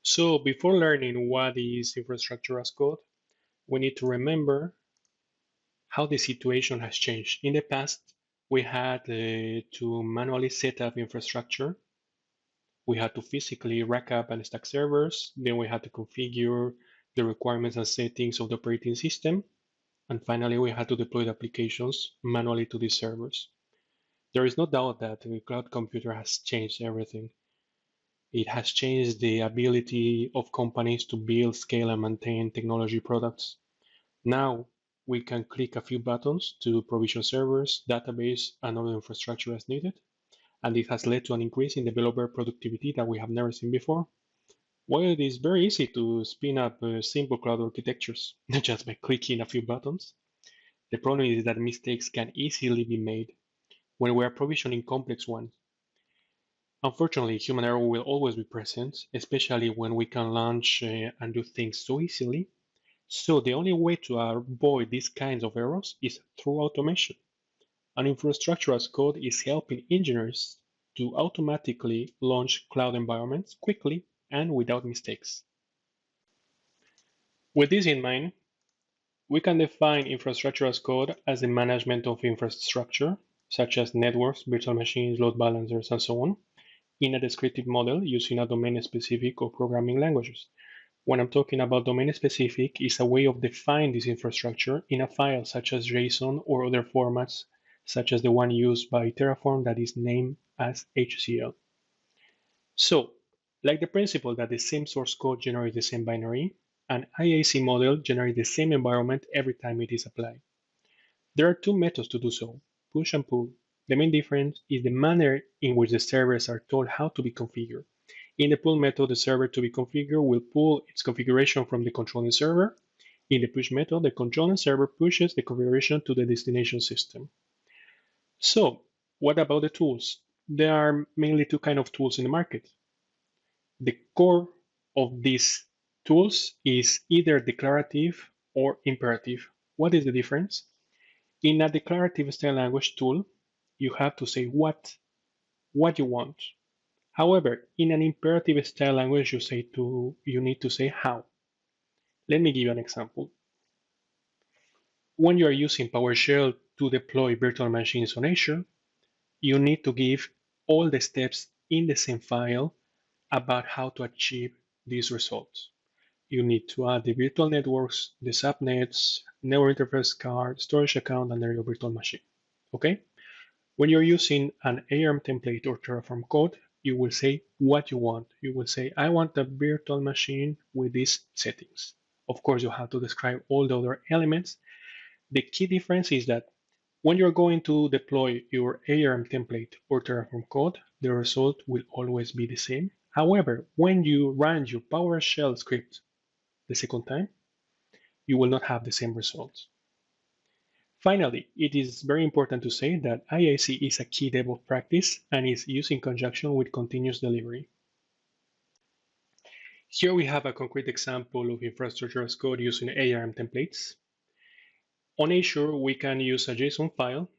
So before learning what is infrastructure as code, we need to remember how the situation has changed. In the past, we had to manually set up infrastructure. We had to physically rack up and stack servers. Then we had to configure the requirements and settings of the operating system. And finally, we had to deploy the applications manually to these servers. There is no doubt that the cloud computer has changed everything. It has changed the ability of companies to build, scale, and maintain technology products. Now we can click a few buttons to provision servers, database, and other infrastructure as needed, and it has led to an increase in developer productivity that we have never seen before. While it is very easy to spin up simple cloud architectures just by clicking a few buttons, the problem is that mistakes can easily be made when we are provisioning complex ones. Unfortunately, human error will always be present, especially when we can launch and do things so easily. So the only way to avoid these kinds of errors is through automation. And infrastructure as code is helping engineers to automatically launch cloud environments quickly and without mistakes. With this in mind, we can define infrastructure as code as the management of infrastructure, such as networks, virtual machines, load balancers, and so on, in a descriptive model using a domain-specific or programming languages. When I'm talking about domain-specific, it's a way of defining this infrastructure in a file such as JSON or other formats such as the one used by Terraform that is named as HCL. So, like the principle that the same source code generates the same binary, an IaC model generates the same environment every time it is applied. There are two methods to do so, push and pull. The main difference is the manner in which the servers are told how to be configured. In the pull method, the server to be configured will pull its configuration from the controlling server. In the push method, the controlling server pushes the configuration to the destination system. So, what about the tools? There are mainly two kinds of tools in the market. The core of these tools is either declarative or imperative. What is the difference? In a declarative style language tool, you have to say what you want. However, in an imperative style language, you need to say how. Let me give you an example. When you are using PowerShell to deploy virtual machines on Azure, you need to give all the steps in the same file about how to achieve these results. You need to add the virtual networks, the subnets, network interface card, storage account, and your virtual machine. Okay? When you're using an ARM template or Terraform code, you will say what you want. You will say, I want a virtual machine with these settings. Of course, you have to describe all the other elements. The key difference is that when you're going to deploy your ARM template or Terraform code, the result will always be the same. However, when you run your PowerShell script the second time, you will not have the same results. Finally, it is very important to say that IaC is a key DevOps practice and is used in conjunction with continuous delivery. Here we have a concrete example of infrastructure as code using ARM templates. On Azure, we can use a JSON file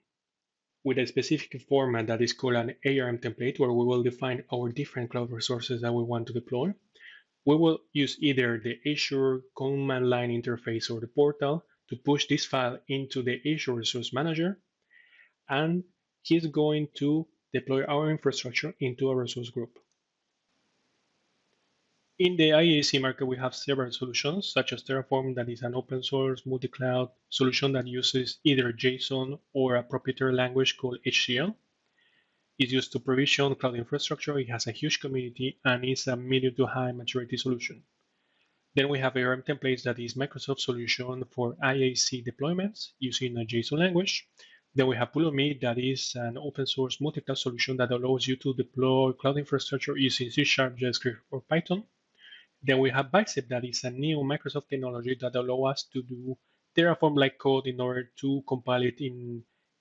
with a specific format that is called an ARM template, where we will define our different cloud resources that we want to deploy. We will use either the Azure command line interface or the portal to push this file into the Azure Resource Manager, and he's going to deploy our infrastructure into a resource group. In the IaC market, we have several solutions, such as Terraform, that is an open source multi-cloud solution that uses either JSON or a proprietary language called HCL. It's used to provision cloud infrastructure. It has a huge community and is a medium to high maturity solution. Then we have ARM templates, that is Microsoft solution for IaC deployments using a JSON language. Then we have Pulumi, that is an open source multi-cloud solution that allows you to deploy cloud infrastructure using C#, JavaScript, or Python. Then we have Bicep, that is a new Microsoft technology that allows us to do Terraform-like code in order to compile it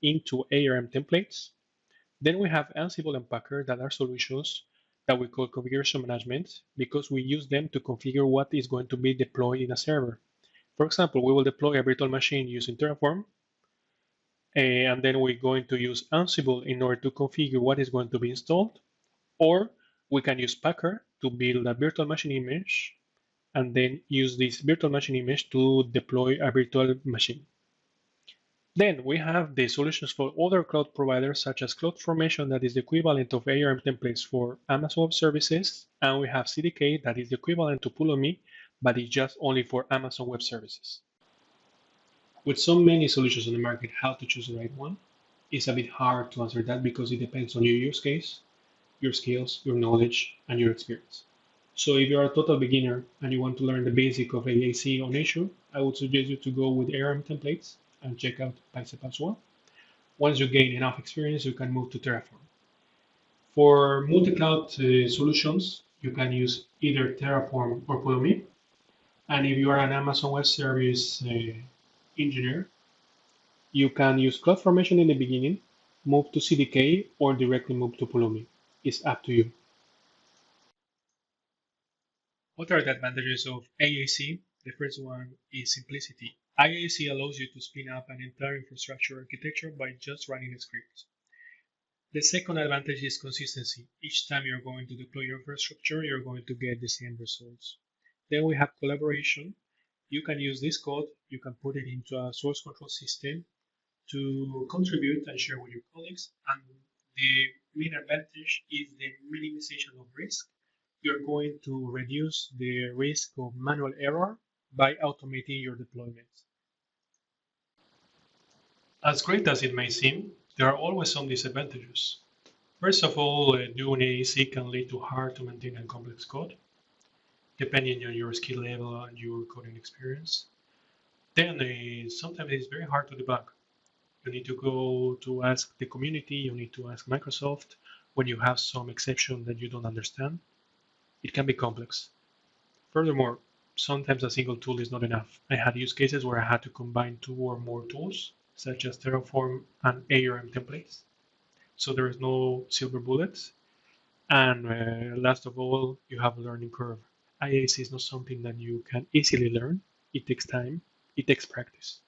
into ARM templates. Then we have Ansible and Packer, that are solutions that we call configuration management, because we use them to configure what is going to be deployed in a server. For example, we will deploy a virtual machine using Terraform, and then we're going to use Ansible in order to configure what is going to be installed, or we can use Packer to build a virtual machine image and then use this virtual machine image to deploy a virtual machine. Then we have the solutions for other cloud providers such as CloudFormation, that is the equivalent of ARM templates for Amazon Web Services, and we have CDK that is the equivalent to Pulumi, but it's just only for Amazon Web Services. With so many solutions on the market, how to choose the right one? It's a bit hard to answer that because it depends on your use case, your skills, your knowledge, and your experience. So if you're a total beginner and you want to learn the basic of IaC on Azure, I would suggest you to go with ARM templates and check out Bicep as well. Once you gain enough experience, you can move to Terraform. For multi-cloud solutions, you can use either Terraform or Pulumi. And if you are an Amazon Web Service engineer, you can use CloudFormation in the beginning, move to CDK, or directly move to Pulumi. It's up to you. What are the advantages of IaC? The first one is simplicity. IaC allows you to spin up an entire infrastructure architecture by just running a script. The second advantage is consistency. Each time you're going to deploy your infrastructure, you're going to get the same results. Then we have collaboration. You can use this code, you can put it into a source control system to contribute and share with your colleagues. And the main advantage is the minimization of risk. You're going to reduce the risk of manual error by automating your deployments. As great as it may seem, there are always some disadvantages. First of all, doing IaC can lead to hard to maintain and complex code, depending on your skill level and your coding experience. Then sometimes it's very hard to debug. You need to go to ask the community, you need to ask Microsoft when you have some exception that you don't understand. It can be complex. Furthermore, sometimes a single tool is not enough. I had use cases where I had to combine two or more tools, such as Terraform and ARM templates. So there is no silver bullets. And last of all, you have a learning curve. IaC is not something that you can easily learn. It takes time, it takes practice.